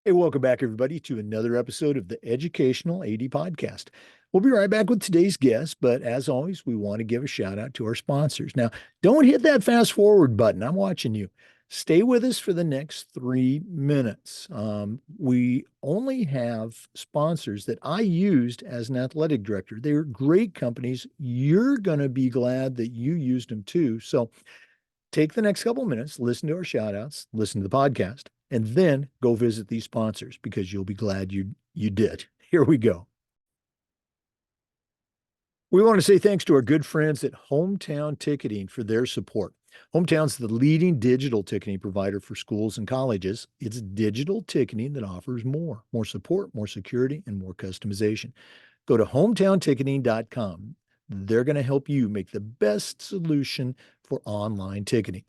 Hey, welcome back, everybody, to another episode of the Educational AD Podcast. We'll be right back with today's guest, but as always, we want to give a shout out to our sponsors. Now, don't hit that fast forward button. I'm watching you. Stay with us for the next 3 minutes. We only have sponsors that I used as an athletic director. They're great companies. You're going to be glad that you used them too. So take the next couple of minutes, listen to our shout outs, listen to the podcast, and then go visit these sponsors because you'll be glad you did. Here we go. We want to say thanks to our good friends at Hometown Ticketing for their support. Hometown's the leading digital ticketing provider for schools and colleges. It's digital ticketing that offers more support, more security, and more customization. Go to hometownticketing.com. They're going to help you make the best solution for online ticketing.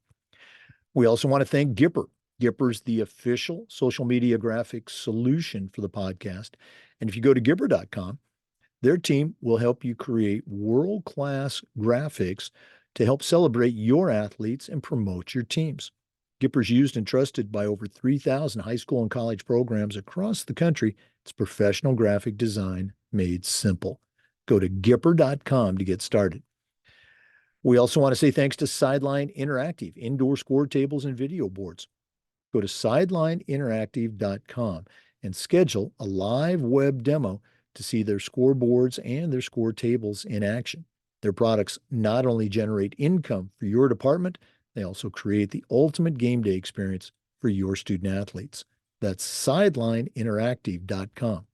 We also want to thank Gipper. Gipper's the official social media graphics solution for the podcast. And if you go to Gipper.com, their team will help you create world-class graphics to help celebrate your athletes and promote your teams. Gipper's used and trusted by over 3,000 high school and college programs across the country. It's professional graphic design made simple. Go to Gipper.com to get started. We also want to say thanks to Sideline Interactive, indoor score tables and video boards. Go to sidelineinteractive.com and schedule a live web demo to see their scoreboards and their score tables in action. Their products not only generate income for your department, they also create the ultimate game day experience for your student athletes. That's sidelineinteractive.com.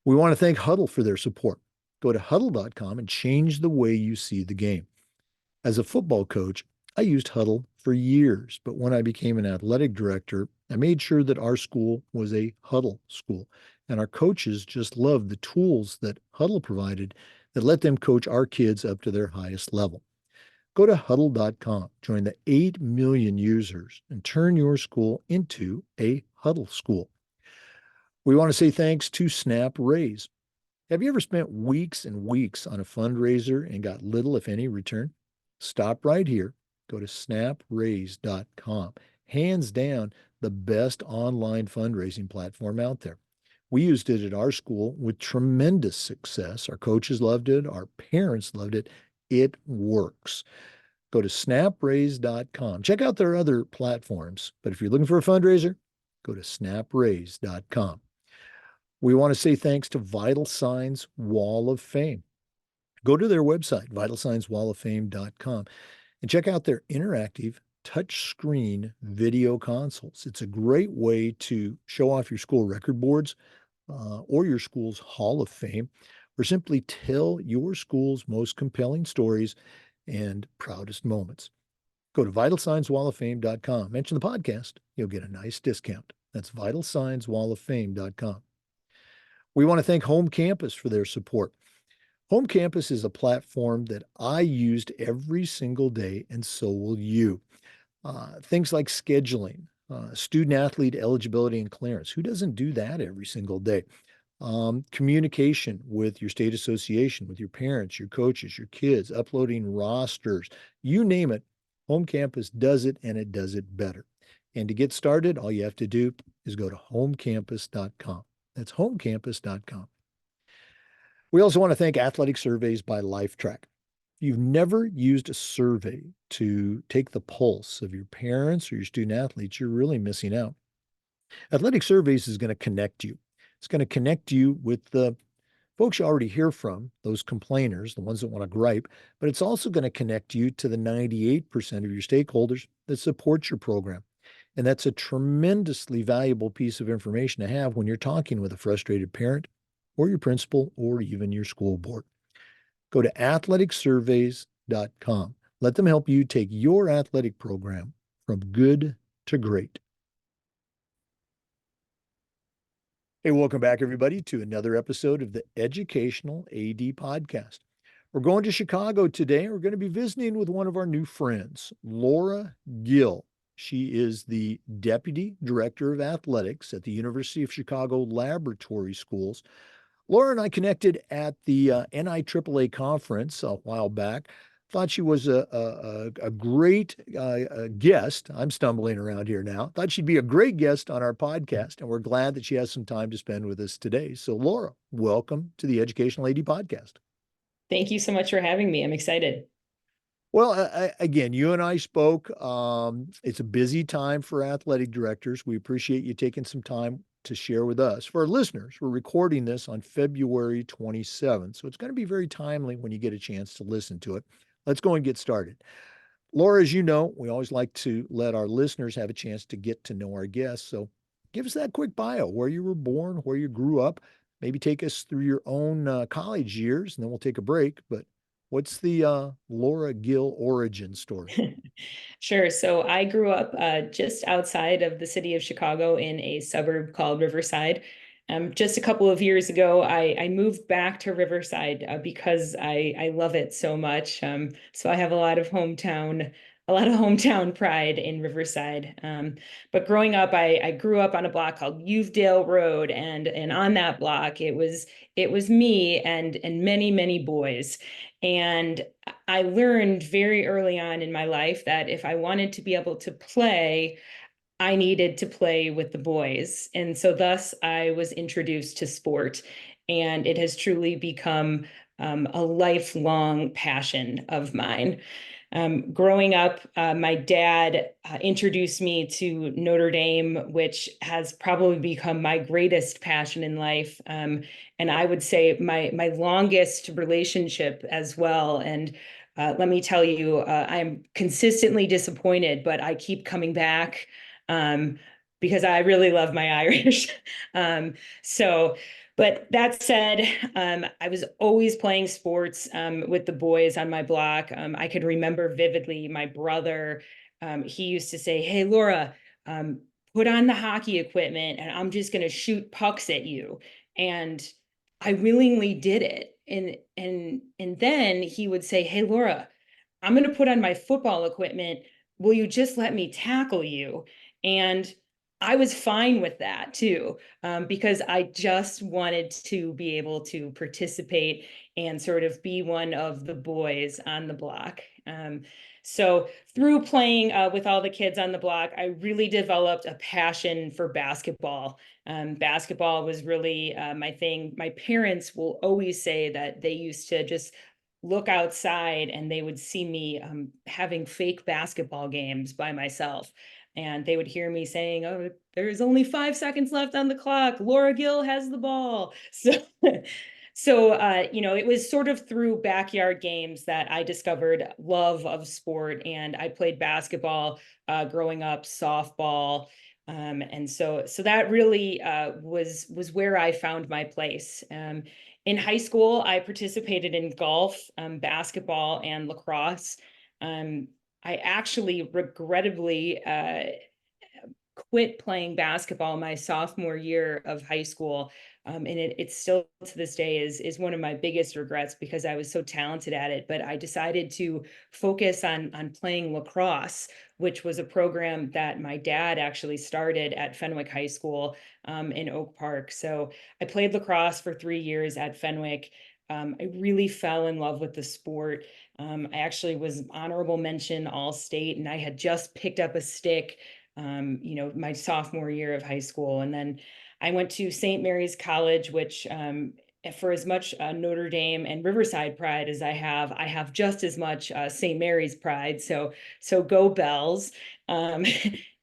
We want to thank Huddle for their support. Go to huddle.com and change the way you see the game. As a football coach, I used Huddle for years, but when I became an athletic director, I made sure that our school was a Huddle school. And our coaches just loved the tools that Huddle provided that let them coach our kids up to their highest level. Go to huddle.com, join the 8 million users, and turn your school into a Huddle school. We want to say thanks to Snap Raise. Have you ever spent weeks and weeks on a fundraiser and got little, if any, return? Stop right here. Go to snapraise.com. Hands down, the best online fundraising platform out there. We used it at our school with tremendous success. Our coaches loved it. Our parents loved it. It works. Go to snapraise.com. Check out their other platforms. But if you're looking for a fundraiser, go to snapraise.com. We want to say thanks to Vital Signs Wall of Fame. Go to their website, vitalsignswalloffame.com, and check out their interactive touchscreen video consoles. It's a great way to show off your school record boards or your school's Hall of Fame, or simply tell your school's most compelling stories and proudest moments. Go to vitalsignswalloffame.com. Mention the podcast. You'll get a nice discount. That's vitalsignswalloffame.com. We want to thank Home Campus for their support. Home Campus is a platform that I used every single day, and so will you. Things like scheduling, student athlete eligibility and clearance. Who doesn't do that every single day? Communication with your state association, with your parents, your coaches, your kids, uploading rosters, you name it. Home Campus does it, and it does it better. And to get started, all you have to do is go to homecampus.com. That's homecampus.com. We also want to thank Athletic Surveys by LifeTrack. If you've never used a survey to take the pulse of your parents or your student athletes, you're really missing out. Athletic Surveys is going to connect you. It's going to connect you with the folks you already hear from, those complainers, the ones that want to gripe, but it's also going to connect you to the 98% of your stakeholders that support your program. And that's a tremendously valuable piece of information to have when you're talking with a frustrated parent or your principal or even your school board. Go to athleticsurveys.com. Let them help you take your athletic program from good to great. Hey, welcome back, everybody, to another episode of the Educational AD Podcast. We're going to Chicago today. We're going to be visiting with one of our new friends, Laura Gill. She is the Deputy Director of Athletics at the University of Chicago Laboratory Schools. Laura and I connected at the NIAAA conference a while back. Thought she was a great guest. I'm stumbling around here now. Thought she'd be a great guest on our podcast, and we're glad that she has some time to spend with us today. So, Laura, welcome to the Educational AD Podcast. Thank you so much for having me. I'm excited. Well, again, you and I spoke. It's a busy time for athletic directors. We appreciate you taking some time to share with us. For our listeners, we're recording this on February 27th, so it's going to be very timely when you get a chance to listen to it. Let's go and get started. Laura, as you know, we always like to let our listeners have a chance to get to know our guests. So give us that quick bio, where you were born, where you grew up. Maybe take us through your own college years, and then we'll take a break. But what's the Laura Gill origin story? Sure. So I grew up just outside of the city of Chicago in a suburb called Riverside. Just a couple of years ago, I moved back to Riverside because I love it so much. So I have a lot of hometown pride in Riverside. But growing up, I grew up on a block called Uvedale Road, and on that block, it was me and many boys. And I learned very early on in my life that if I wanted to be able to play, I needed to play with the boys. And so thus I was introduced to sport. And it has truly become a lifelong passion of mine. Growing up, my dad introduced me to Notre Dame, which has probably become my greatest passion in life. And I would say my longest relationship as well. And let me tell you, I'm consistently disappointed, but I keep coming back um, because I really love my Irish. um, so, but that said, I was always playing sports with the boys on my block. I could remember vividly my brother. He used to say, "Hey, Laura, um, put on the hockey equipment, and I'm just going to shoot pucks at you." And I willingly did it. And then he would say, "Hey, Laura, I'm going to put on my football equipment. Will you just let me tackle you?" And I was fine with that too, because I just wanted to be able to participate and sort of be one of the boys on the block. So through playing with all the kids on the block, I really developed a passion for basketball. Basketball was really my thing. My parents will always say that they used to just look outside and they would see me having fake basketball games by myself. And they would hear me saying, "Oh, there's only 5 seconds left on the clock. Laura Gill has the ball." So, it was sort of through backyard games that I discovered love of sport. And I played basketball growing up, softball. And so that really was where I found my place. In high school, I participated in golf, basketball, and lacrosse. I actually regrettably quit playing basketball my sophomore year of high school. And it's still to this day is one of my biggest regrets because I was so talented at it. But I decided to focus on playing lacrosse, which was a program that my dad actually started at Fenwick High School in Oak Park. So I played lacrosse for 3 years at Fenwick. I really fell in love with the sport. I actually was honorable mention all state, and I had just picked up a stick my sophomore year of high school. And then I went to St. Mary's College, which for as much Notre Dame and Riverside pride as I have just as much St. Mary's pride. So go Bells. Um,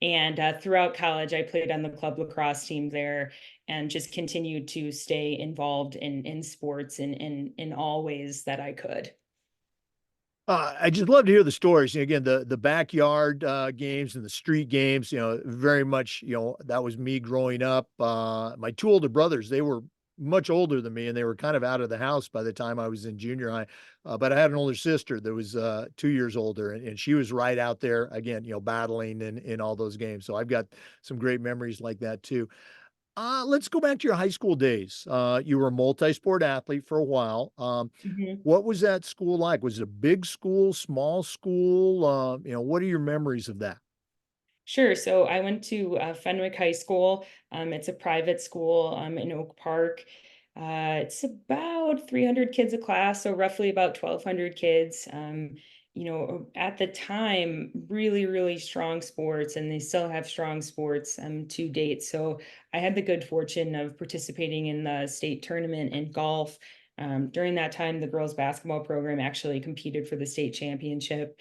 and throughout college, I played on the club lacrosse team there and just continued to stay involved in sports in all ways that I could. I just love to hear the stories. Again, the backyard games and the street games. Very much. That was me growing up. My two older brothers, they were much older than me, and they were kind of out of the house by the time I was in junior high. But I had an older sister that was 2 years older, and she was right out there again. Battling in all those games. So I've got some great memories like that too. Let's go back to your high school days. You were a multi-sport athlete for a while. Mhm. What was that school like? Was it a big school, small school? What are your memories of that? Sure. So I went to Fenwick High School. It's a private school in Oak Park. It's about 300 kids a class, so roughly about 1,200 kids. at the time, really, really strong sports, and they still have strong sports to date. So I had the good fortune of participating in the state tournament in golf. During that time, the girls basketball program actually competed for the state championship.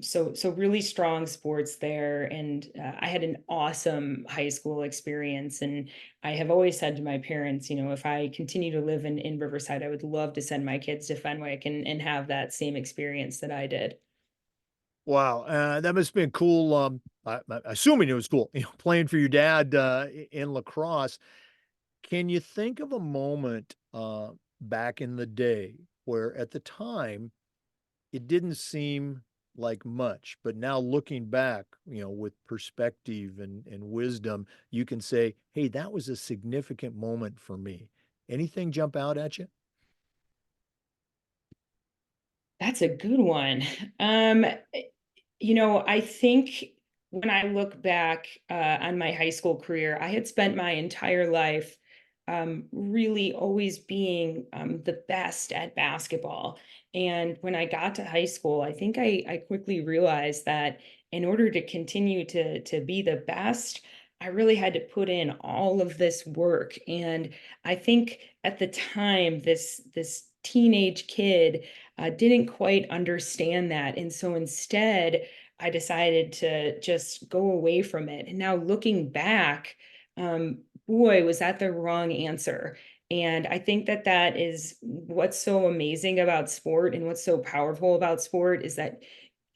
So really strong sports there, and I had an awesome high school experience. And I have always said to my parents, if I continue to live in Riverside, I would love to send my kids to Fenwick and have that same experience that I did. Wow, that must have been cool. Assuming it was cool, playing for your dad in lacrosse. Can you think of a moment back in the day where, at the time, it didn't seem like much, but now looking back, with perspective and wisdom, you can say, "Hey, that was a significant moment for me." Anything jump out at you? That's a good one. I think when I look back on my high school career, I had spent my entire life really always being the best at basketball. And when I got to high school, I think I quickly realized that in order to continue to be the best, I really had to put in all of this work. And I think at the time, this teenage kid didn't quite understand that. And so instead, I decided to just go away from it. And now looking back, boy, was that the wrong answer. And I think that that is what's so amazing about sport and what's so powerful about sport is that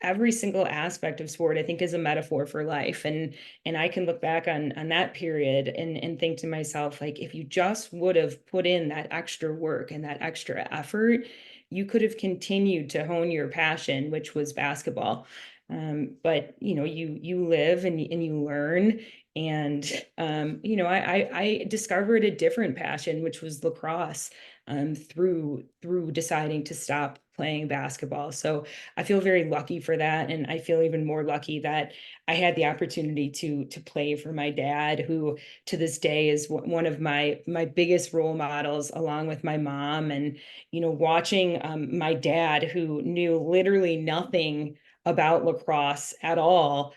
every single aspect of sport I think is a metaphor for life. And I can look back on that period and think to myself, like, if you just would have put in that extra work and that extra effort, you could have continued to hone your passion, which was basketball. But you live and you learn. And I discovered a different passion, which was lacrosse, through deciding to stop playing basketball. So I feel very lucky for that, and I feel even more lucky that I had the opportunity to play for my dad, who to this day is one of my biggest role models, along with my mom. And watching my dad, who knew literally nothing about lacrosse at all,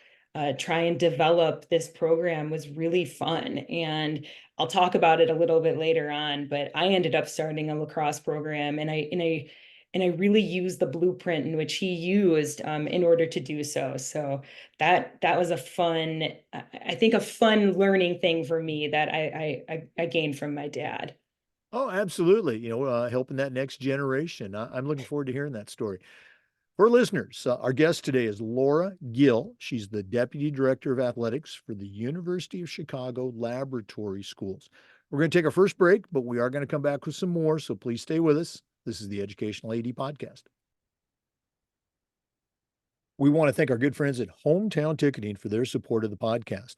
try and develop this program was really fun. And I'll talk about it a little bit later on, but I ended up starting a lacrosse program, and I really used the blueprint in which he used in order to do so. So that was a fun, I think, a fun learning thing for me that I gained from my dad. Oh, absolutely. Helping that next generation. I'm looking forward to hearing that story. For listeners, our guest today is Laura Gill. She's the Deputy Director of Athletics for the University of Chicago Laboratory Schools. We're going to take our first break, but we are going to come back with some more, so please stay with us. This is the Educational AD Podcast. We want to thank our good friends at Hometown Ticketing for their support of the podcast.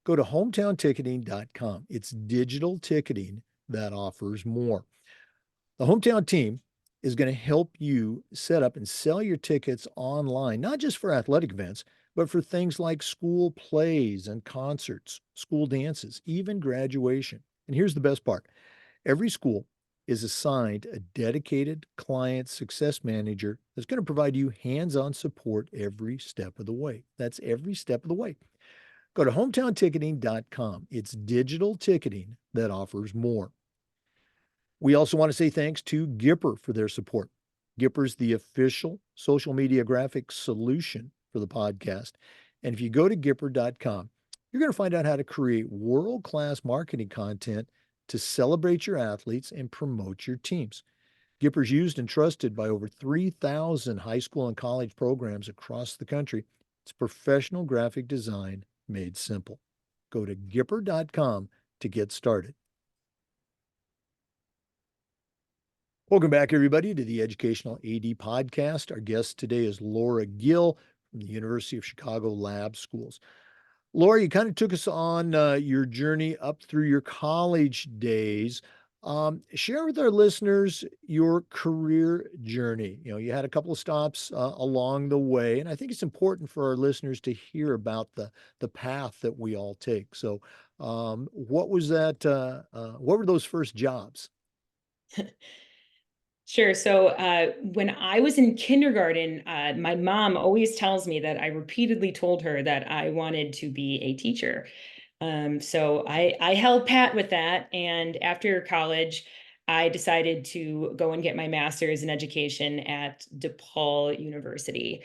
Go to hometownticketing.com. It's digital ticketing that offers more. The Hometown team is going to help you set up and sell your tickets online, not just for athletic events, but for things like school plays and concerts, school dances, even graduation. And here's the best part: every school is assigned a dedicated client success manager that's going to provide you hands on support every step of the way. That's every step of the way. Go to hometownticketing.com. It's digital ticketing that offers more. We also want to say thanks to Gipper for their support. Gipper's the official social media graphics solution for the podcast. And if you go to Gipper.com, you're going to find out how to create world-class marketing content to celebrate your athletes and promote your teams. Gipper's used and trusted by over 3,000 high school and college programs across the country. It's professional graphic design made simple. Go to Gipper.com to get started. Welcome back, everybody, to the Educational AD Podcast. Our guest today is Laura Gill from the University of Chicago Lab Schools. Laura, you kind of took us on your journey up through your college days. Share with our listeners your career journey. You had a couple of stops along the way, and I think it's important for our listeners to hear about the path that we all take. So, what was that? What were those first jobs? Sure. So when I was in kindergarten, my mom always tells me that I repeatedly told her that I wanted to be a teacher. So I held pat with that. And after college, I decided to go and get my master's in education at DePaul University.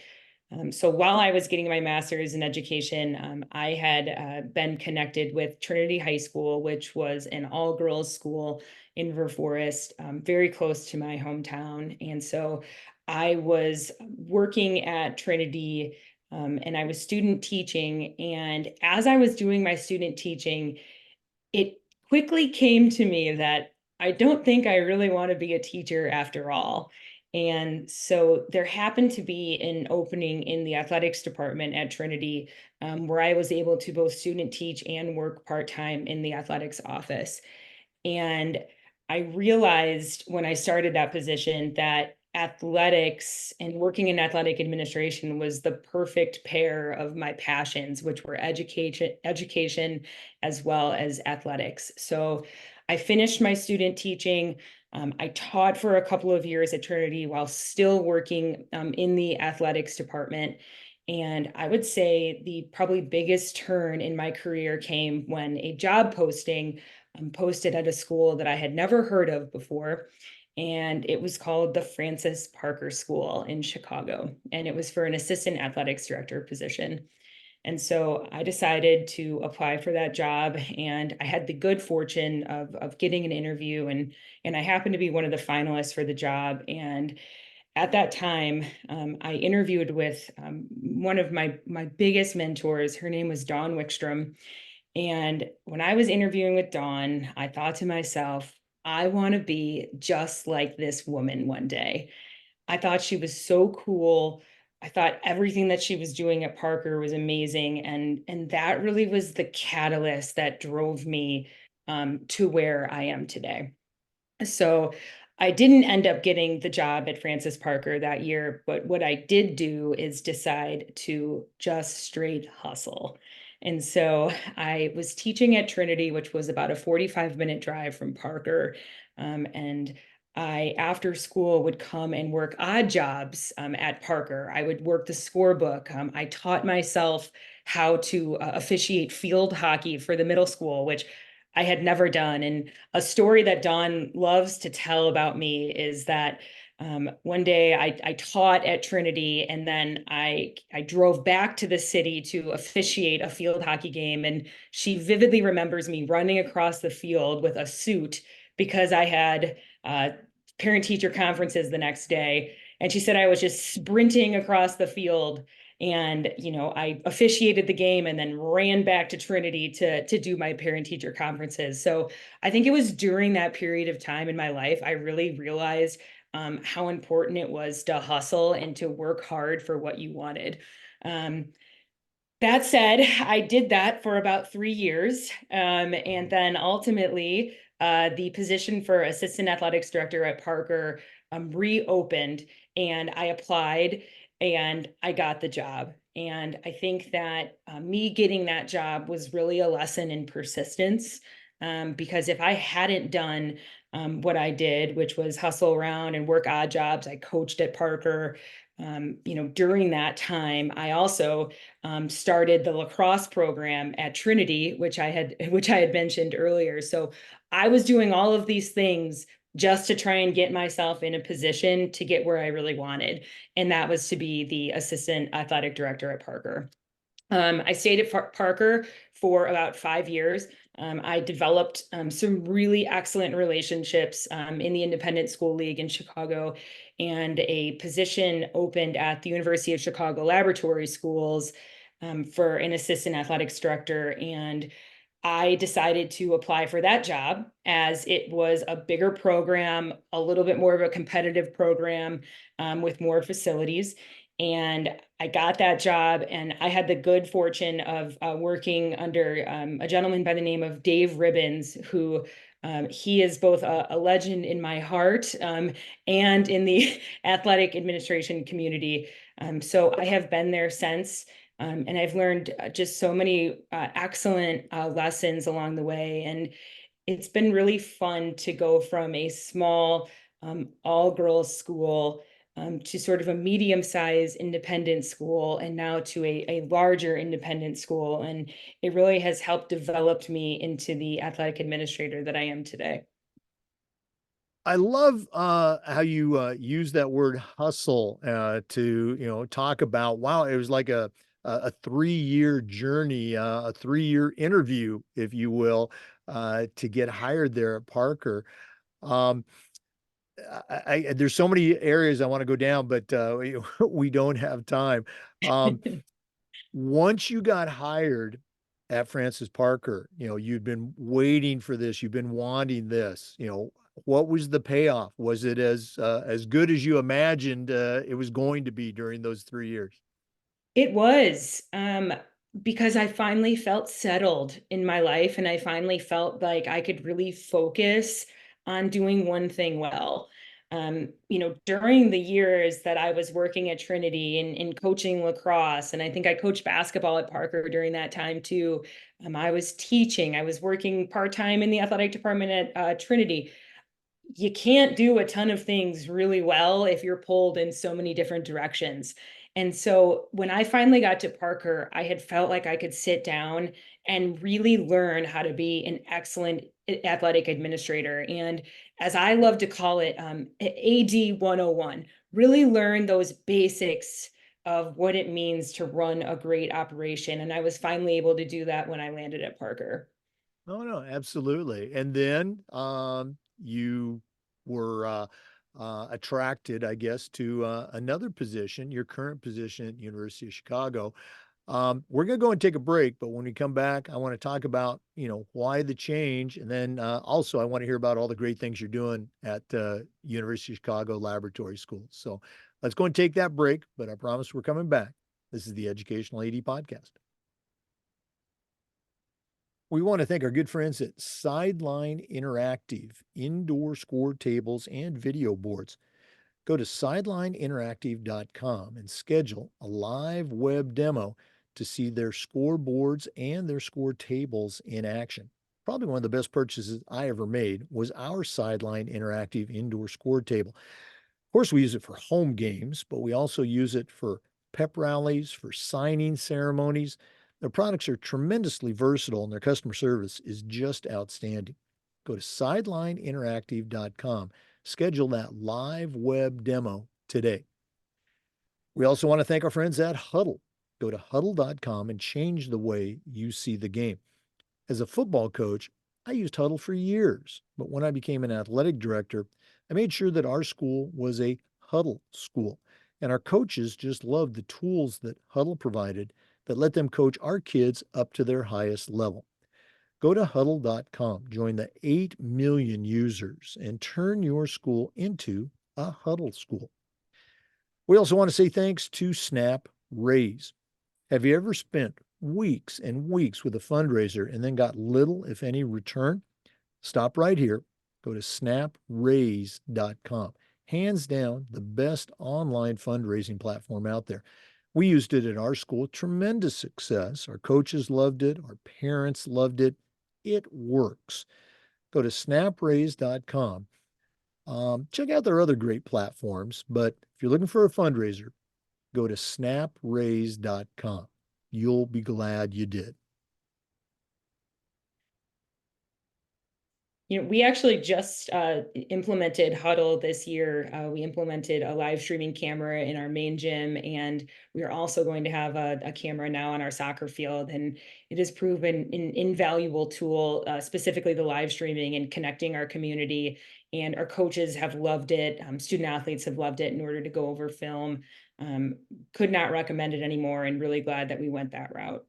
So while I was getting my master's in education, I had been connected with Trinity High School, which was an all-girls school in River Forest, very close to my hometown. And so I was working at Trinity, and I was student teaching. And as I was doing my student teaching, it quickly came to me that I don't think I really want to be a teacher after all. And so there happened to be an opening in the athletics department at Trinity, where I was able to both student teach and work part-time in the athletics office. And I realized when I started that position that athletics and working in athletic administration was the perfect pair of my passions, which were education as well as athletics. So I finished my student teaching. I taught for a couple of years at Trinity while still working in the athletics department. And I would say the probably biggest turn in my career came when a job posting posted at a school that I had never heard of before. And it was called the Francis Parker School in Chicago. And it was for an assistant athletics director position. And so I decided to apply for that job. And I had the good fortune of getting an interview. And I happened to be one of the finalists for the job. And at that time, I interviewed with one of my biggest mentors. Her name was Dawn Wickstrom. And when I was interviewing with Dawn, I thought to myself, I want to be just like this woman one day. I thought she was so cool. I thought everything that she was doing at Parker was amazing. And that really was the catalyst that drove me to where I am today. So I didn't end up getting the job at Francis Parker that year, but what I did do is decide to just straight hustle. And so I was teaching at Trinity, which was about a 45-minute drive from Parker. And I, after school, would come and work odd jobs at Parker. I would work the scorebook. I taught myself how to officiate field hockey for the middle school, which I had never done. And a story that Dawn loves to tell about me is that one day I taught at Trinity, and then I drove back to the city to officiate a field hockey game. And she vividly remembers me running across the field with a suit because I had parent teacher conferences the next day. And she said I was just sprinting across the field, and I officiated the game and then ran back to Trinity to do my parent teacher conferences. So I think it was during that period of time in my life I really realized how important it was to hustle and to work hard for what you wanted. um, that said, I did that for about 3 years. And then ultimately, the position for assistant athletics director at Parker reopened, and I applied and I got the job. And I think that me getting that job was really a lesson in persistence, because if I hadn't done what I did, which was hustle around and work odd jobs, I coached at Parker. During that time, I also started the lacrosse program at Trinity, which I had mentioned earlier. So I was doing all of these things just to try and get myself in a position to get where I really wanted, and that was to be the assistant athletic director at Parker. I stayed at Parker for about 5 years. I developed some really excellent relationships in the Independent School League in Chicago, and a position opened at the University of Chicago Laboratory Schools for an assistant athletics director. And I decided to apply for that job as it was a bigger program, a little bit more of a competitive program with more facilities. And I got that job, and I had the good fortune of working under a gentleman by the name of Dave Ribbons, who he is both a legend in my heart and in the athletic administration community. So I have been there since. And I've learned just so many excellent lessons along the way. And it's been really fun to go from a small all girls school, to sort of a medium-sized independent school, and now to a larger independent school. And it really has helped develop me into the athletic administrator that I am today. I love how you use that word hustle to talk about. Wow, it was like a 3 year journey, a 3 year interview, if you will, to get hired there at Parker. Um, there's so many areas I want to go down, but we don't have time. Um, Once you got hired at Francis Parker, you'd been waiting for this, you've been wanting this, what was the payoff? Was it as good as you imagined it was going to be during those 3 years? It was, because I finally felt settled in my life, and I finally felt like I could really focus on doing one thing well. During the years that I was working at Trinity and in coaching lacrosse, and I think I coached basketball at Parker during that time too. I was teaching, I was working part-time in the athletic department at Trinity. You can't do a ton of things really well if you're pulled in so many different directions. And so when I finally got to Parker, I had felt like I could sit down and really learn how to be an excellent athletic administrator. And as I love to call it, AD 101, really learn those basics of what it means to run a great operation. And I was finally able to do that when I landed at Parker. Oh no, absolutely. And then you were attracted, I guess, to another position, your current position at University of Chicago. We're going to go and take a break, but when we come back, I want to talk about, why the change. And then also I want to hear about all the great things you're doing at University of Chicago Laboratory School. So let's go and take that break, but I promise we're coming back. This is the Educational AD Podcast. We want to thank our good friends at Sideline Interactive, indoor score tables and video boards. Go to sidelineinteractive.com and schedule a live web demo to see their scoreboards and their score tables in action. Probably one of the best purchases I ever made was our Sideline Interactive indoor score table. Of course, we use it for home games, but we also use it for pep rallies, for signing ceremonies. Their products are tremendously versatile and their customer service is just outstanding. Go to sidelineinteractive.com. Schedule that live web demo today. We also want to thank our friends at Huddle. Go to huddle.com and change the way you see the game. As a football coach, I used Huddle for years, but when I became an athletic director, I made sure that our school was a Huddle school. And our coaches just loved the tools that Huddle provided that let them coach our kids up to their highest level. Go to huddle.com, join the 8 million users, and turn your school into a Huddle school. We also want to say thanks to Snap Raise. Have you ever spent weeks and weeks with a fundraiser and then got little, if any, return? Stop right here. Go to snapraise.com. Hands down, the best online fundraising platform out there. We used it at our school, tremendous success. Our coaches loved it, our parents loved it. It works. Go to snapraise.com. Check out their other great platforms, but if you're looking for a fundraiser, go to snapraise.com. You'll be glad you did. We actually just implemented Huddle this year. We implemented a live streaming camera in our main gym, and we are also going to have a camera now on our soccer field. And it has proven an invaluable tool, specifically the live streaming and connecting our community. And our coaches have loved it. Student athletes have loved it in order to go over film. Could not recommend it anymore, and really glad that we went that route.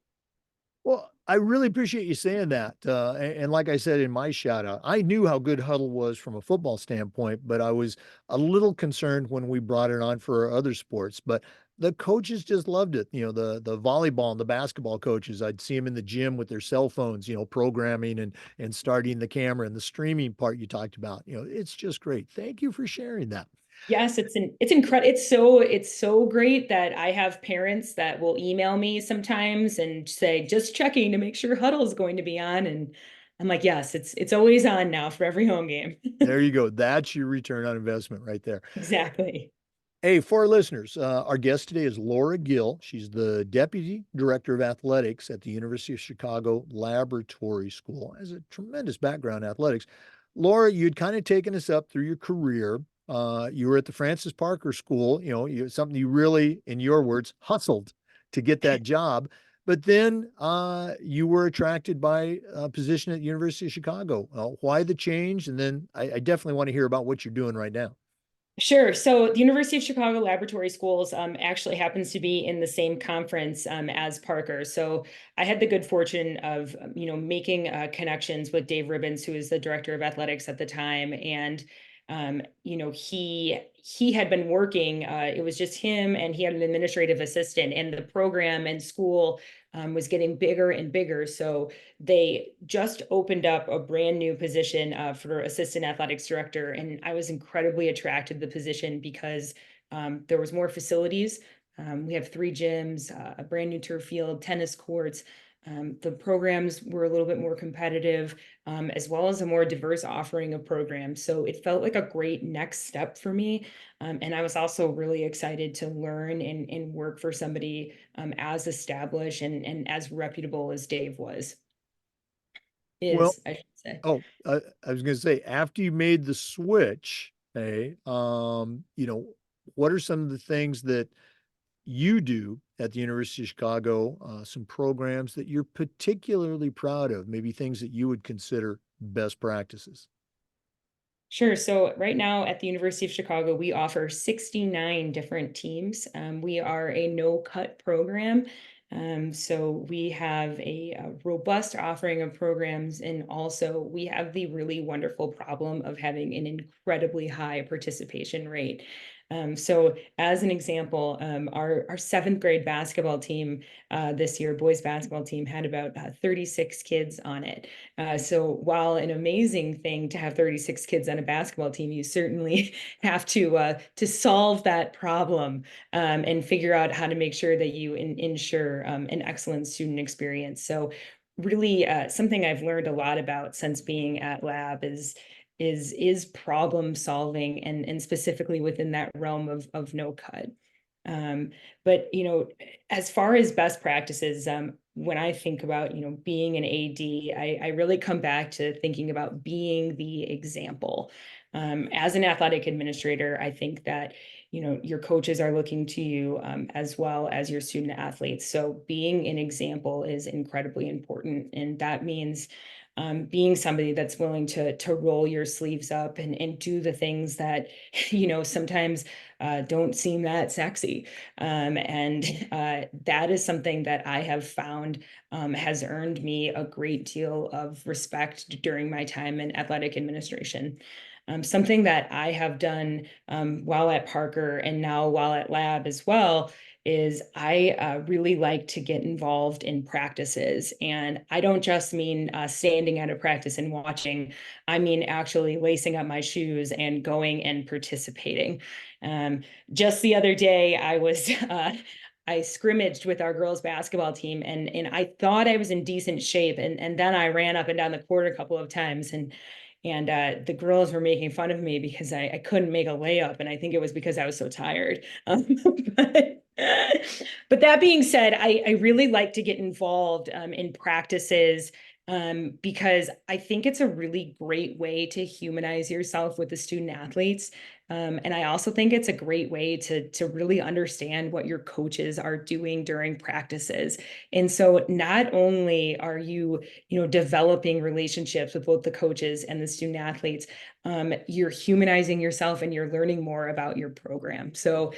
Well, I really appreciate you saying that. And like I said in my shout out, I knew how good Huddle was from a football standpoint, but I was a little concerned when we brought it on for other sports. But the coaches just loved it. The volleyball and the basketball coaches, I'd see them in the gym with their cell phones, programming and starting the camera and the streaming part you talked about. It's just great. Thank you for sharing that. Yes, it's incredible. It's so great that I have parents that will email me sometimes and say, just checking to make sure Huddle is going to be on. And I'm like, yes, it's always on now for every home game. There you go. That's your return on investment right there. Exactly. Hey, for our listeners, our guest today is Laura Gill. She's the Deputy Director of Athletics at the University of Chicago Laboratory School. Has a tremendous background in athletics. Laura, you'd kind of taken us up through your career. You were at the Francis Parker School, something you really, in your words, hustled to get that job. But then you were attracted by a position at the University of Chicago. Why the change? And then I definitely want to hear about what you're doing right now. Sure. So the University of Chicago Laboratory Schools actually happens to be in the same conference as Parker. So I had the good fortune of, making connections with Dave Ribbons, who is the director of athletics at the time, and he had been working. It was just him, and he had an administrative assistant, and the program and school was getting bigger and bigger. So they just opened up a brand new position for assistant athletics director, and I was incredibly attracted to the position because there was more facilities. We have 3 gyms, a brand new turf field, tennis courts. The programs were a little bit more competitive, as well as a more diverse offering of programs. So it felt like a great next step for me. And I was also really excited to learn and work for somebody as established and as reputable as Dave Well, I should say. I was going to say, after you made the switch, hey, what are some of the things that you do at the University of Chicago, some programs that you're particularly proud of, maybe things that you would consider best practices? Sure. So right now at the University of Chicago, we offer 69 different teams. We are a no-cut program. So we have a robust offering of programs, and also we have the really wonderful problem of having an incredibly high participation rate. So as an example, our 7th grade basketball team this year, boys basketball team, had about 36 kids on it. So while an amazing thing to have 36 kids on a basketball team, you certainly have to solve that problem and figure out how to make sure that you ensure an excellent student experience. So really something I've learned a lot about since being at Lab is problem solving, and specifically within that realm of no cut. Um, but as far as best practices, when I think about being an AD, I really come back to thinking about being the example. As an athletic administrator, I think that your coaches are looking to you as well as your student athletes. So being an example is incredibly important, and that means being somebody that's willing to roll your sleeves up and do the things that sometimes don't seem that sexy. And that is something that I have found has earned me a great deal of respect during my time in athletic administration. Something that I have done while at Parker and now while at Lab as well is I really like to get involved in practices. And I don't just mean standing at a practice and watching, I mean actually lacing up my shoes and going and participating. Um, just the other day, I scrimmaged with our girls basketball team, and I thought I was in decent shape, and then I ran up and down the court a couple of times, and the girls were making fun of me because I couldn't make a layup, and I think it was because I was so tired. But, but that being said, I really like to get involved in practices because I think it's a really great way to humanize yourself with the student athletes. And I also think it's a great way to really understand what your coaches are doing during practices. And so not only are you, developing relationships with both the coaches and the student athletes, you're humanizing yourself and you're learning more about your program. So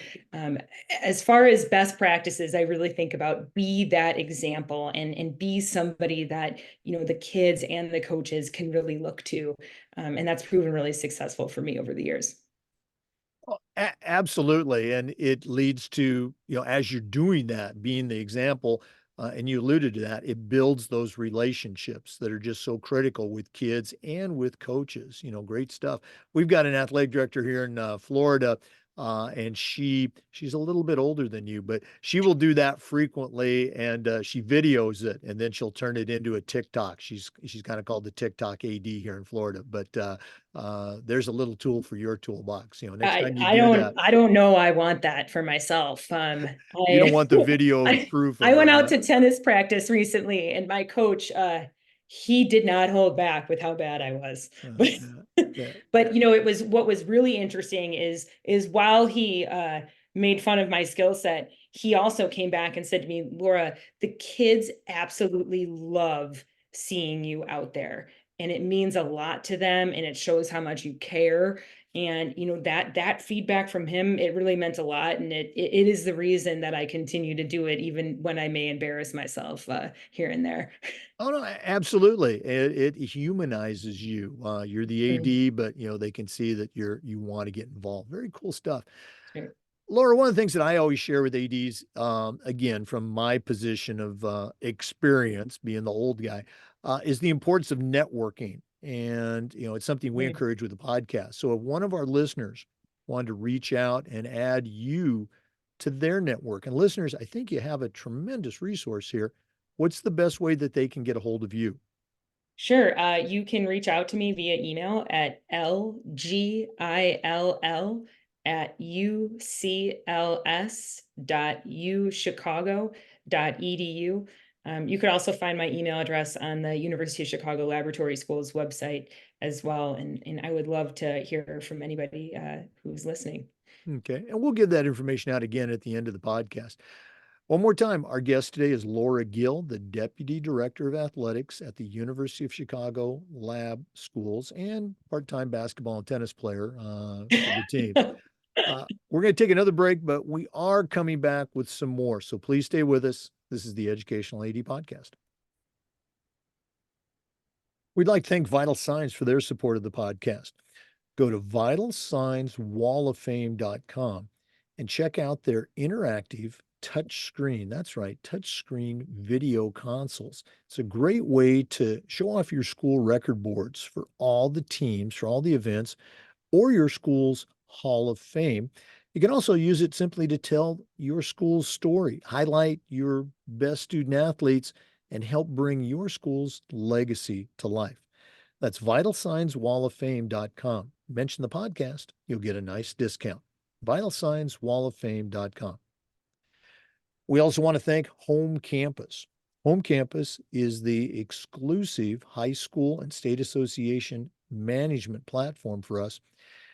as far as best practices, I really think about be that example and be somebody that, the kids and the coaches can really look to. And that's proven really successful for me over the years. Absolutely. And it leads to, as you're doing that, being the example, and you alluded to that, it builds those relationships that are just so critical with kids and with coaches. Great stuff. We've got an athletic director here in Florida. and she's a little bit older than you, but she will do that frequently, and she videos it, and then she'll turn it into a TikTok. She's kind of called the TikTok AD here in Florida, but there's a little tool for your toolbox. Next time you do that, I don't know I want that for myself. you don't I want the video I proof I of went it, out huh? to tennis practice recently, and my coach he did not hold back with how bad I was. Yeah, yeah, But yeah. it was what was really interesting is while he made fun of my skill set, he also came back and said to me, Laura, the kids absolutely love seeing you out there. And it means a lot to them and it shows how much you care. And that feedback from him, it really meant a lot. And it is the reason that I continue to do it, even when I may embarrass myself here and there. Oh no, absolutely. It humanizes you. You're the AD, but they can see that you want to get involved. Very cool stuff. Sure. Laura, one of the things that I always share with ADs, again, from my position of experience, being the old guy, is the importance of networking. And, it's something we Mm. encourage with the podcast. So if one of our listeners wanted to reach out and add you to their network, and listeners, I think you have a tremendous resource here. What's the best way that they can get a hold of you? Sure. You can reach out to me via email at lgill@ucls.uchicago.edu. You could also find my email address on the University of Chicago Laboratory Schools website as well. And I would love to hear from anybody who's listening. Okay. And we'll give that information out again at the end of the podcast. One more time, our guest today is Laura Gill, the Deputy Director of Athletics at the University of Chicago Lab Schools and part time basketball and tennis player for the teams. We're going to take another break, but we are coming back with some more. So please stay with us. This is the Educational AD Podcast. We'd like to thank Vital Signs for their support of the podcast. Go to vitalsignswalloffame.com and check out their interactive touchscreen. That's right, touchscreen video consoles. It's a great way to show off your school record boards for all the teams, for all the events, or your school's Hall of Fame. You can also use it simply to tell your school's story, highlight your best student athletes, and help bring your school's legacy to life. That's vitalsignswalloffame.com. Mention the podcast, you'll get a nice discount. Vitalsignswalloffame.com. We also want to thank Home Campus. Home Campus is the exclusive high school and state association management platform for us.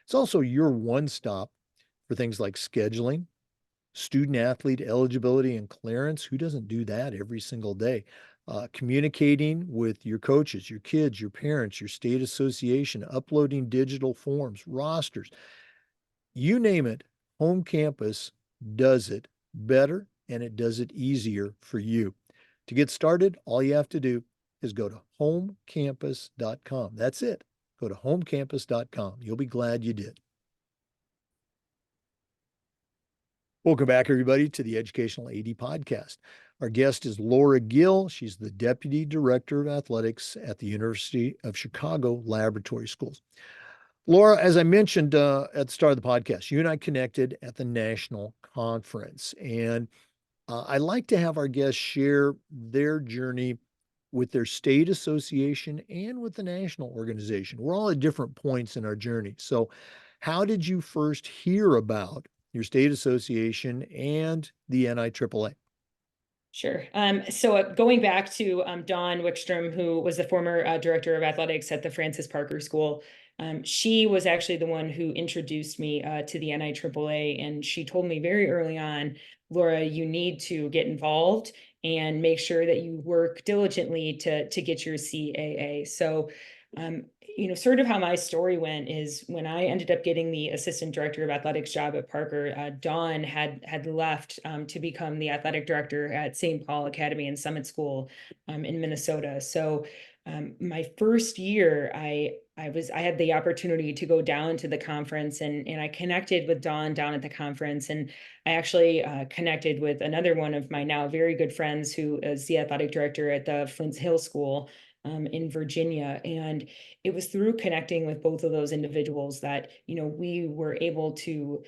It's also your one stop for things like scheduling, student athlete eligibility and clearance. Who doesn't do that every single day? Communicating with your coaches, your kids, your parents, your state association, uploading digital forms, rosters, you name it. Home Campus does it better and it does it easier for you. To get started, all you have to do is go to homecampus.com. That's it. Go to homecampus.com. You'll be glad you did. Welcome back, everybody, to the Educational AD Podcast. Our guest is Laura Gill. She's the Deputy Director of Athletics at the University of Chicago Laboratory Schools. Laura, as I mentioned at the start of the podcast, you and I connected at the national conference. And I like to have our guests share their journey with their state association and with the national organization. We're all at different points in our journey. So, how did you first hear about your state association and the NIAAA? Sure. So going back to Dawn Wickstrom, who was the former director of athletics at the Francis Parker School, she was actually the one who introduced me to the NIAAA, and she told me very early on, Laura, you need to get involved and make sure that you work diligently to get your CAA. So sort of how my story went is when I ended up getting the assistant director of athletics job at Parker, Dawn had left to become the athletic director at St. Paul Academy and Summit School in Minnesota. So my first year, I had the opportunity to go down to the conference and I connected with Dawn down at the conference, and I actually connected with another one of my now very good friends who is the athletic director at the Flint Hill School in Virginia. And it was through connecting with both of those individuals that, we were able to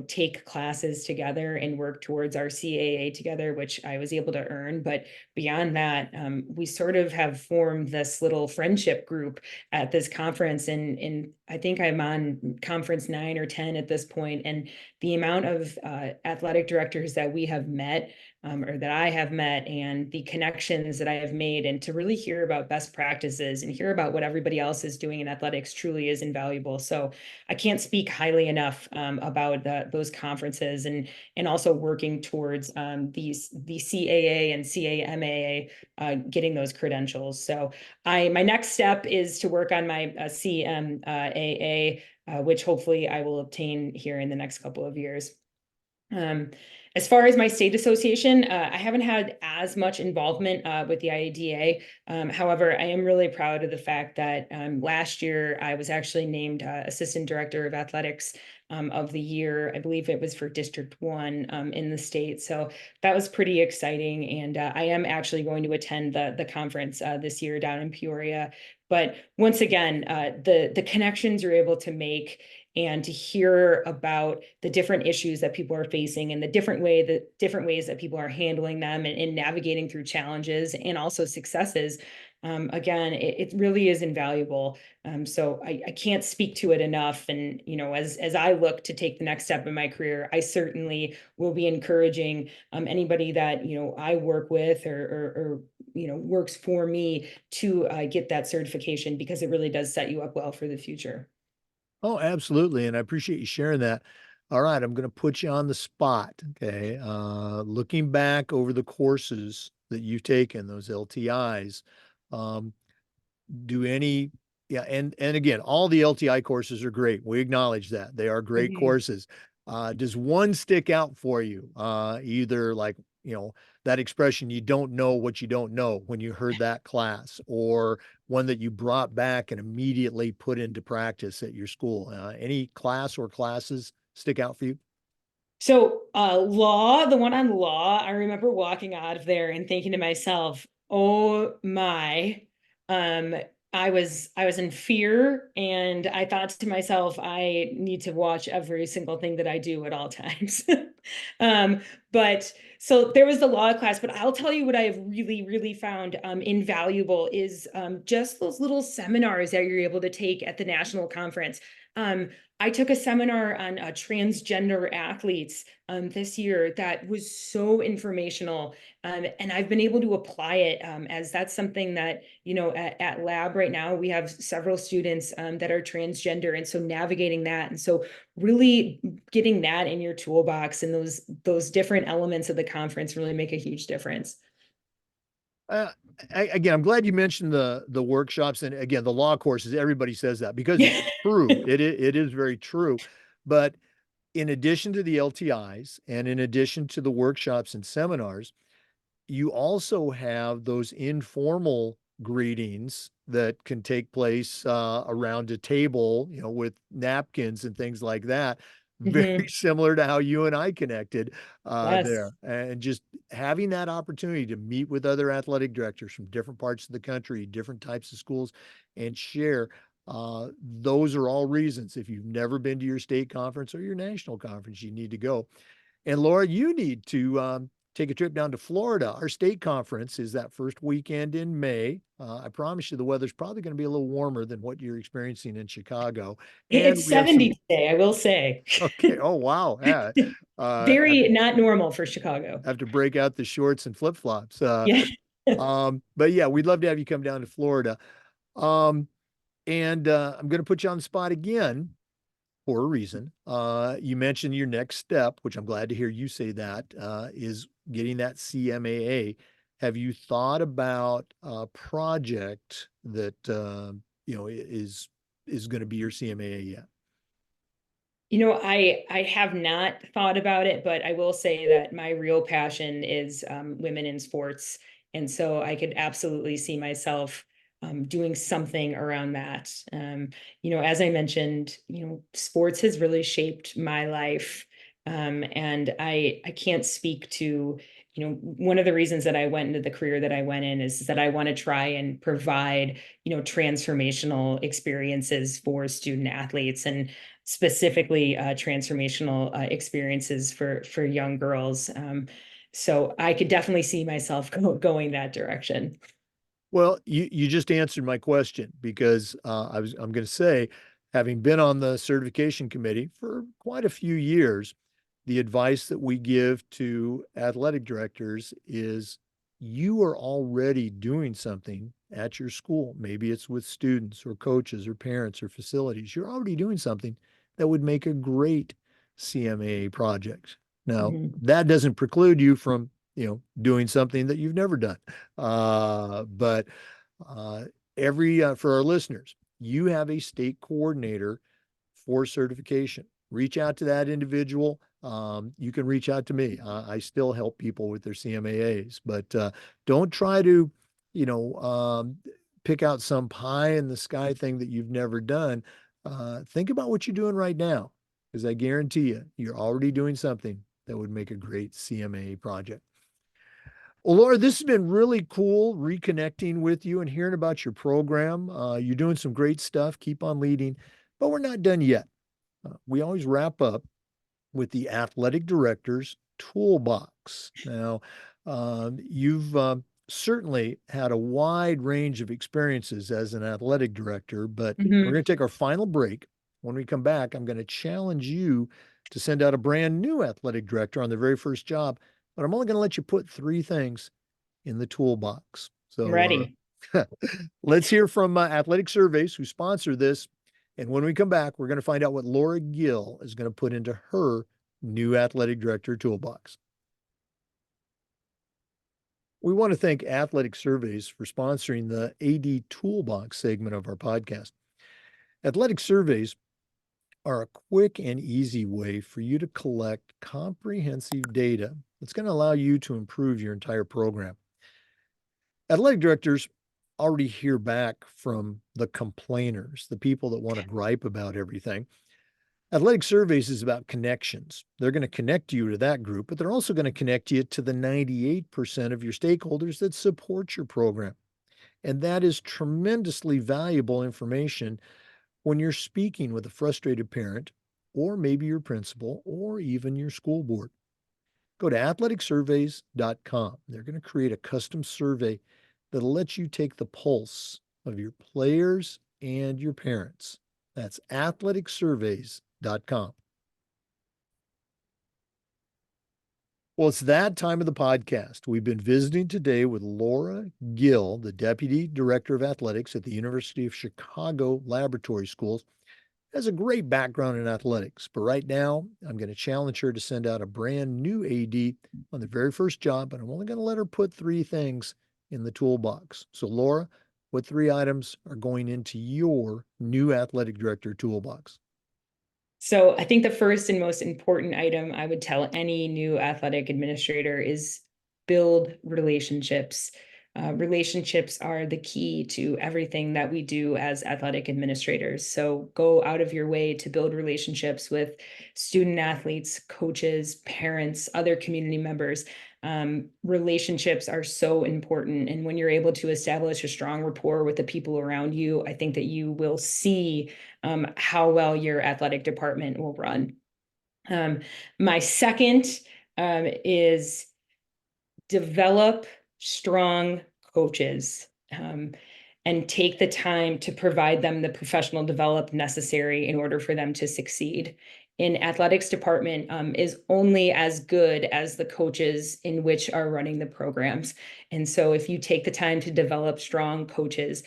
take classes together and work towards our CAA together, which I was able to earn. But beyond that, we sort of have formed this little friendship group at this conference. And I think I'm on conference 9 or 10 at this point. And the amount of athletic directors that we have met, or that I have met, and the connections that I have made, and to really hear about best practices and hear about what everybody else is doing in athletics truly is invaluable. So I can't speak highly enough about those conferences, and also working towards the CAA and CAMAA getting those credentials. So my next step is to work on my CMAA, which hopefully I will obtain here in the next couple of years. As far as my state association, I haven't had as much involvement with the IADA. However, I am really proud of the fact that last year I was actually named Assistant Director of Athletics of the Year. I believe it was for District 1 in the state. So that was pretty exciting. And I am actually going to attend the conference this year down in Peoria. But once again, the connections you're able to make, and to hear about the different issues that people are facing, and the different ways that people are handling them, and navigating through challenges and also successes. Again, it really is invaluable. So I can't speak to it enough. And as I look to take the next step in my career, I certainly will be encouraging anybody that I work with, or works for me, to get that certification, because it really does set you up well for the future. Oh, absolutely. And I appreciate you sharing that. All right, I'm going to put you on the spot. Okay. Looking back over the courses that you've taken, those LTIs, um, do any, yeah, and again, all the LTI courses are great. We acknowledge that. They are great Mhm. courses. Does one stick out for you? Either like, that expression, you don't know what you don't know, when you heard that class, or one that you brought back and immediately put into practice at your school? Any class or classes stick out for you? So, the one on law, I remember walking out of there and thinking to myself, "Oh my." Um, I was in fear, and I thought to myself, I need to watch every single thing that I do at all times. Um, but so there was the law class, but I'll tell you what I have really, really found invaluable is just those little seminars that you're able to take at the national conference. Um, I took a seminar on transgender athletes this year that was so informational, and I've been able to apply it, as that's something that, at lab right now, we have several students that are transgender, and so navigating that, and so really getting that in your toolbox, and those different elements of the conference really make a huge difference. Uh, Again, I'm glad you mentioned the workshops, and again, the law courses. Everybody says that because Yeah. it's true. It is very true. But in addition to the LTIs, and in addition to the workshops and seminars, you also have those informal greetings that can take place around a table, with napkins and things like that. Very Mhm. similar to how you and I connected Yes. there. And just having that opportunity to meet with other athletic directors from different parts of the country, different types of schools, and share. Those are all reasons, if you've never been to your state conference or your national conference, you need to go. And Laura, you need to take a trip down to Florida. Our state conference is that first weekend in May. I promise you, the weather's probably going to be a little warmer than what you're experiencing in Chicago. And It's we have 70 some, today, I will say. okay. Oh, wow. Yeah. Have, Very not normal for Chicago. have to break out the shorts and flip flops. Yeah. But yeah, we'd love to have you come down to Florida. Um, and I'm going to put you on the spot again for a reason. You mentioned your next step, which I'm glad to hear you say that, is getting that CMAA. Have you thought about a project that is going to be your CMAA yet? I have not thought about it, but I will say that my real passion is women in sports. And so I could absolutely see myself doing something around that. As I mentioned, sports has really shaped my life. And I can't speak to, one of the reasons that I went into the career that I went in is that I want to try and provide, transformational experiences for student athletes, and specifically transformational experiences for young girls. So I could definitely see myself going that direction. Well, you just answered my question because I'm going to say, having been on the certification committee for quite a few years, the advice that we give to athletic directors is you are already doing something at your school. Maybe it's with students or coaches or parents or facilities. You're already doing something that would make a great CMAA project. Now, Mhm. that doesn't preclude you from, doing something that you've never done. But uh, every for our listeners, you have a state coordinator for certification. Reach out to that individual. You can reach out to me. I still help people with their CMAAs, but don't try to, you know, um, pick out some pie in the sky thing that you've never done. Think about what you're doing right now, because I guarantee you, you're already doing something that would make a great CMAA project. Well, Laura, this has been really cool reconnecting with you and hearing about your program. You're doing some great stuff. Keep on leading, but we're not done yet. We always wrap up with the athletic director's toolbox. Now, you've certainly had a wide range of experiences as an athletic director, but we're Mhm. going to take our final break. When we come back, I'm going to challenge you to send out a brand new athletic director on their very first job, but I'm only going to let you put three things in the toolbox. I'm So ready. let's hear from Athletic Surveys, who sponsor this. And when we come back, we're going to find out what Laura Gill is going to put into her new athletic director toolbox. We want to thank Athletic Surveys for sponsoring the AD Toolbox segment of our podcast. Athletic Surveys are a quick and easy way for you to collect comprehensive data that's going to allow you to improve your entire program. Athletic directors already hear back from the complainers, the people that want to gripe about everything. Athletic Surveys is about connections. They're going to connect you to that group, but they're also going to connect you to the 98% of your stakeholders that support your program. And that is tremendously valuable information when you're speaking with a frustrated parent, or maybe your principal, or even your school board. Go to athleticsurveys.com. They're going to create a custom survey that'll let you take the pulse of your players and your parents. That's athleticsurveys.com. Well, it's that time of the podcast. We've been visiting today with Laura Gill, the Deputy Director of Athletics at the University of Chicago Laboratory Schools. Has a great background in athletics, but right now I'm going to challenge her to send out a brand new AD on the very first job, and I'm only going to let her put three things in the toolbox. So, Laura, what three items are going into your new athletic director toolbox? So I think the first and most important item I would tell any new athletic administrator is build relationships. Relationships are the key to everything that we do as athletic administrators. So go out of your way to build relationships with student athletes, coaches, parents, other community members. Relationships are so important. And when you're able to establish a strong rapport with the people around you, I think that you will see how well your athletic department will run. Um, my second is develop strong coaches, and take the time to provide them the professional development necessary in order for them to succeed. An athletics department is only as good as the coaches in which are running the programs. And so if you take the time to develop strong coaches,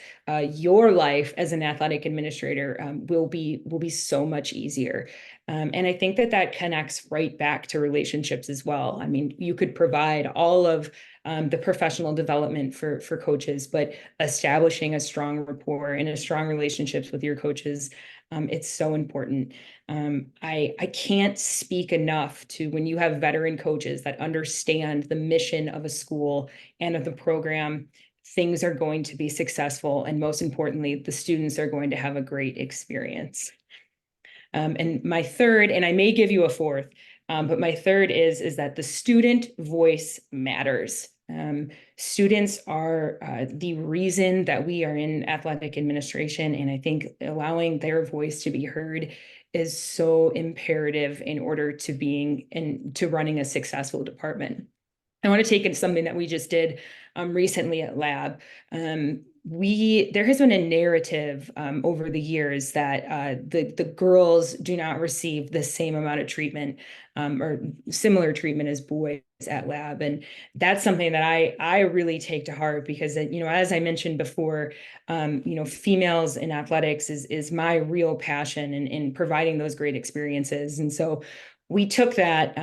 your life as an athletic administrator will be so much easier. And I think that that connects right back to relationships as well. I mean, you could provide all of the professional development for coaches, but establishing a strong rapport and a strong relationships with your coaches, it's so important. I can't speak enough to when you have veteran coaches that understand the mission of a school and of the program, things are going to be successful, and most importantly, the students are going to have a great experience. And my third, and I may give you a fourth, But my third is that the student voice matters. Students are the reason that we are in athletic administration, and I think allowing their voice to be heard is so imperative in order to being and to running a successful department. I want to take in something that we just did recently at lab. There has been a narrative over the years that the girls do not receive the same amount of treatment or similar treatment as boys at lab, and that's something that I really take to heart because as I mentioned before, females in athletics is my real passion in providing those great experiences, and so we took that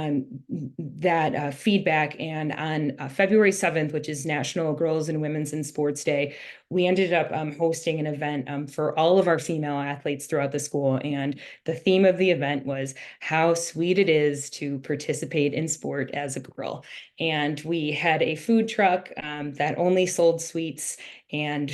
feedback, and on February 7th, which is National Girls and Women's in Sports Day, we ended up hosting an event for all of our female athletes throughout the school. And the theme of the event was how sweet it is to participate in sport as a girl. And we had a food truck that only sold sweets. And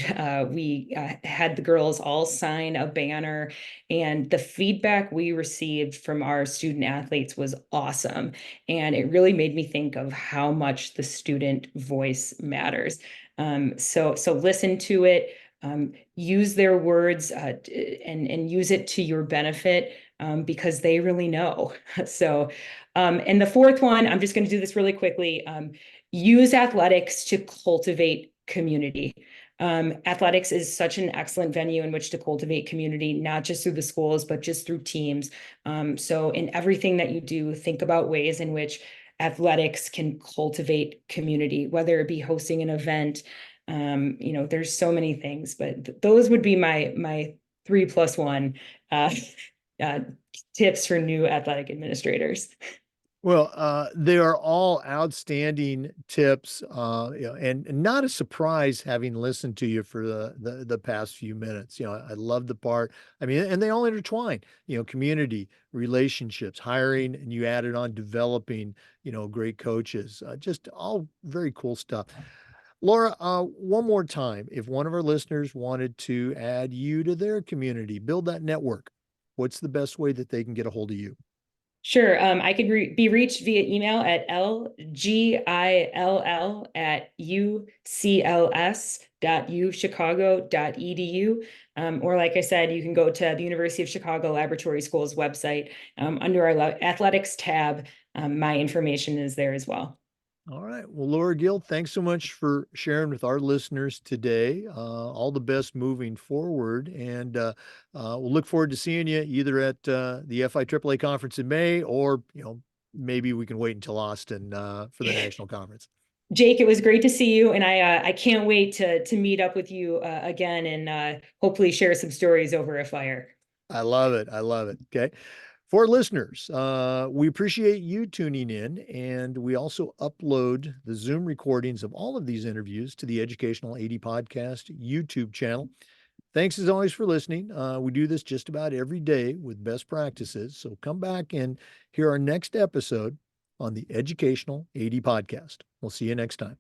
we had the girls all sign a banner, and the feedback we received from our student athletes was awesome. And it really made me think of how much the student voice matters. So listen to it, use their words, and use it to your benefit, because they really know. So, and the fourth one, I'm just going to do this really quickly. Use athletics to cultivate community. Athletics is such an excellent venue in which to cultivate community, not just through the schools, but just through teams. So in everything that you do, think about ways in which athletics can cultivate community, whether it be hosting an event. There's so many things, but those would be my 3+1 uh, uh, tips for new athletic administrators. Well, they are all outstanding tips, and not a surprise having listened to you for the past few minutes. I love the part. I mean, and they all intertwine. Community, relationships, hiring, and you added on developing. Great coaches. Just all very cool stuff. Laura, one more time, if one of our listeners wanted to add you to their community, build that network, what's the best way that they can get a hold of you? Sure. I could be reached via email at lgill@ucls.uchicago.edu. Or like I said, you can go to the University of Chicago Laboratory School's website. Under our athletics tab, my information is there as well. All right. Well, Laura Gill, thanks so much for sharing with our listeners today. All the best moving forward. And we'll look forward to seeing you either at the FIAAA conference in May, or, maybe we can wait until Austin for the national conference. Jake, it was great to see you, and I can't wait to meet up with you again, and hopefully share some stories over a fire. I love it. I love it. Okay. For listeners, we appreciate you tuning in, and we also upload the Zoom recordings of all of these interviews to the Educational AD Podcast YouTube channel. Thanks as always for listening. We do this just about every day with best practices. So come back and hear our next episode on the Educational AD Podcast. We'll see you next time.